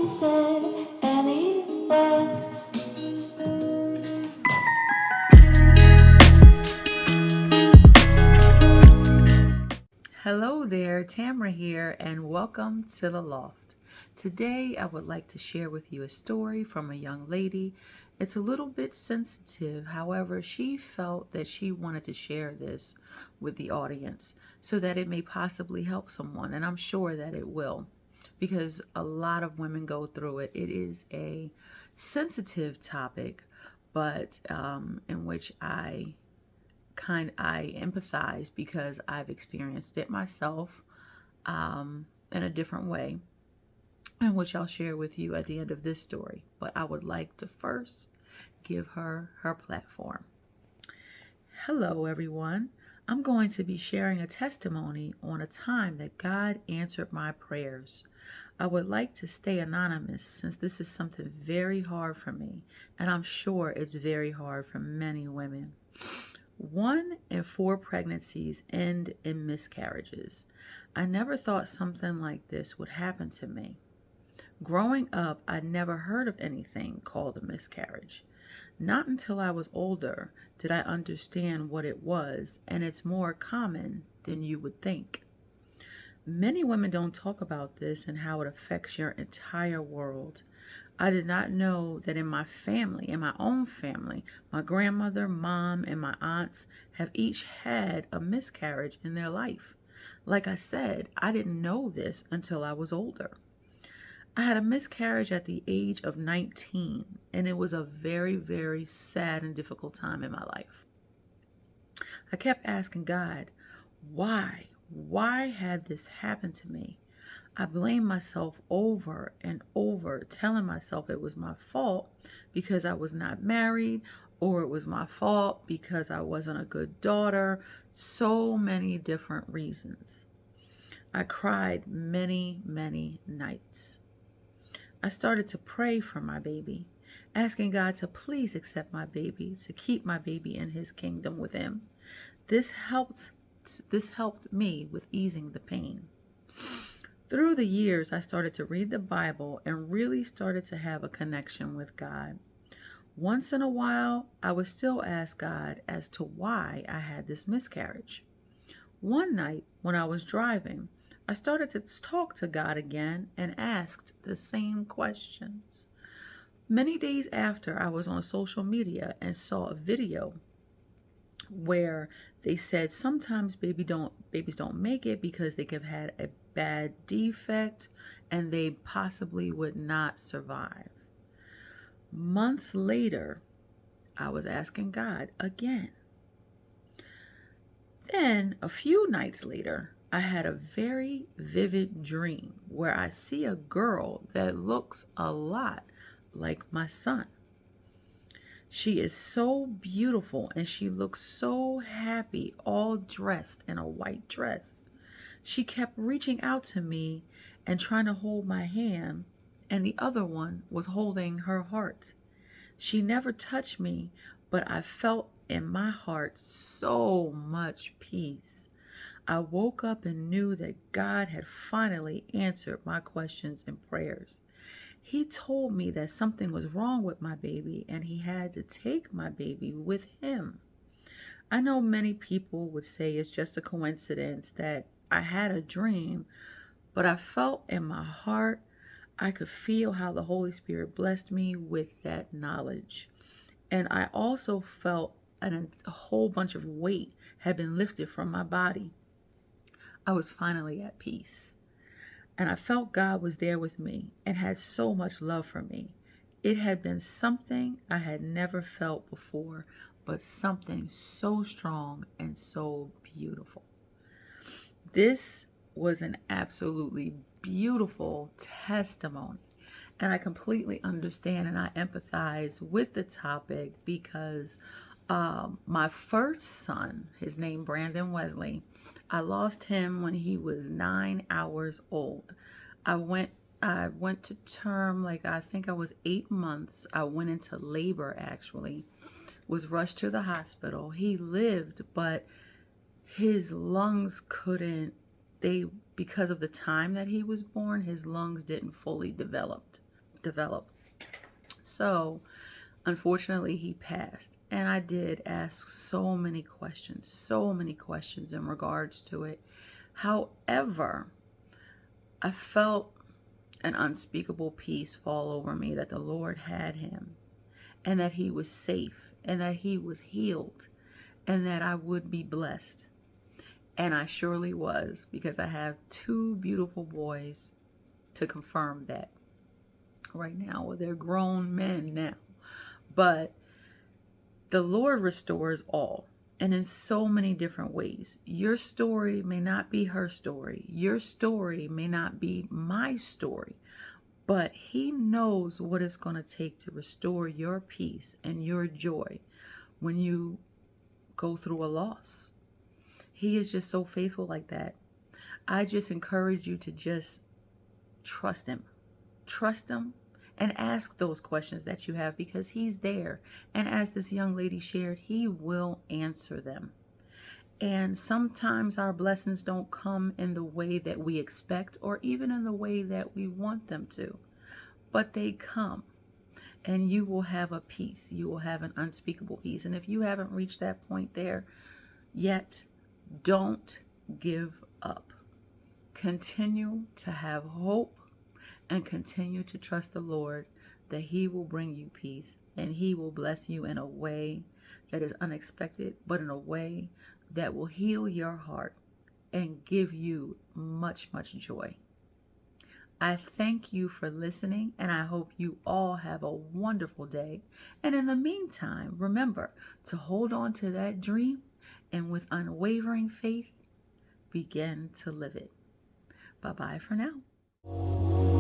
said anywhere. Hello there, Tamra here, and welcome to the Loft. Today, I would like to share with you a story from a young lady. It's a little bit sensitive, however, she felt that she wanted to share this with the audience so that it may possibly help someone, and I'm sure that it will because a lot of women go through it. It is a sensitive topic, but in which I empathize because I've experienced it myself in a different way, and which I'll share with you at the end of this story. But I would like to first give her her platform. Hello, everyone. I'm going to be sharing a testimony on a time that God answered my prayers. I would like to stay anonymous since this is something very hard for me, and I'm sure it's very hard for many women. 1 in 4 pregnancies end in miscarriages. I never thought something like this would happen to me. Growing up, I never heard of anything called a miscarriage. Not until I was older did I understand what it was, and it's more common than you would think. Many women don't talk about this and how it affects your entire world. I did not know that in my family, in my own family, my grandmother, mom, and my aunts have each had a miscarriage in their life. Like I said, I didn't know this until I was older. I had a miscarriage at the age of 19, and it was a very, very sad and difficult time in my life. I kept asking God, why? Why had this happen to me? I blamed myself over and over, telling myself it was my fault because I was not married, or it was my fault because I wasn't a good daughter. So many different reasons. I cried many, many nights. I started to pray for my baby, asking God to please accept my baby, to keep my baby in his kingdom with him. This helped me with easing the pain. Through the years, I started to read the Bible and really started to have a connection with God. Once in a while, I would still ask God as to why I had this miscarriage. One night, when I was driving, I started to talk to God again and asked the same questions. Many days after, I was on social media and saw a video where they said sometimes babies don't make it because they could have had a bad defect and they possibly would not survive. Months later, I was asking God again. Then a few nights later, I had a very vivid dream where I see a girl that looks a lot like my son. She is so beautiful and she looks so happy, all dressed in a white dress. She kept reaching out to me and trying to hold my hand, and the other one was holding her heart. She never touched me, but I felt in my heart so much peace. I woke up and knew that God had finally answered my questions and prayers. He told me that something was wrong with my baby and he had to take my baby with him. I know many people would say it's just a coincidence that I had a dream, but I felt in my heart, I could feel how the Holy Spirit blessed me with that knowledge. And I also felt a whole bunch of weight had been lifted from my body. I was finally at peace. And I felt God was there with me and had so much love for me. It had been something I had never felt before, but something so strong and so beautiful. This was an absolutely beautiful testimony. And I completely understand and I empathize with the topic because my first son, his name Brandon Wesley, I lost him when he was 9 hours old. I went to term, like I think I was 8 months. I went into labor actually, was rushed to the hospital. He lived, but his lungs couldn't, because of the time that he was born, his lungs didn't fully develop. develop. So unfortunately, he passed. And I did ask so many questions in regards to it. However, I felt an unspeakable peace fall over me that the Lord had him, and that he was safe, and that he was healed, and that I would be blessed. And I surely was, because I have two beautiful boys to confirm that right now. Well, they're grown men now. But the Lord restores all, and in so many different ways. Your story may not be her story. Your story may not be my story. But he knows what it's going to take to restore your peace and your joy when you go through a loss. He is just so faithful like that. I just encourage you to just trust him. Trust him and ask those questions that you have, because he's there. And as this young lady shared, he will answer them. And sometimes our blessings don't come in the way that we expect, or even in the way that we want them to, but they come. And you will have a peace. You will have an unspeakable peace. And if you haven't reached that point there yet, don't give up. Continue to have hope and continue to trust the Lord that he will bring you peace, and he will bless you in a way that is unexpected, but in a way that will heal your heart and give you much, much joy. I thank you for listening, and I hope you all have a wonderful day. And in the meantime, remember to hold on to that dream, and with unwavering faith, begin to live it. Bye-bye for now.